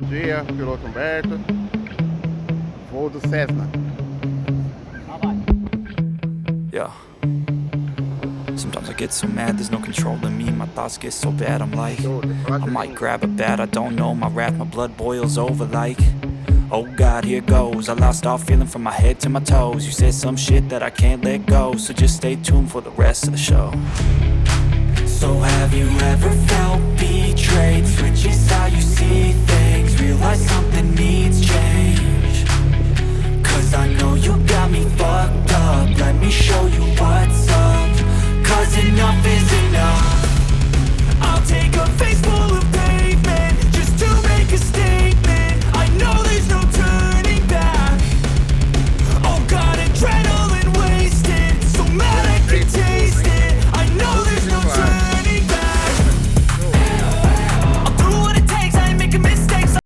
Bom dia, piloto Humberto, voo do Cessna. Yeah. Sometimes I get so mad, there's no controlling me. My thoughts get so bad, I'm like, Show, I decolagem might linda. grab a bat, I don't know. My wrath, my blood boils over like, oh God, here goes. I lost all feeling from my head to my toes. You said some shit that I can't let go, so just stay tuned for the rest of the show. So have you ever felt betrayed? Switches how you see things.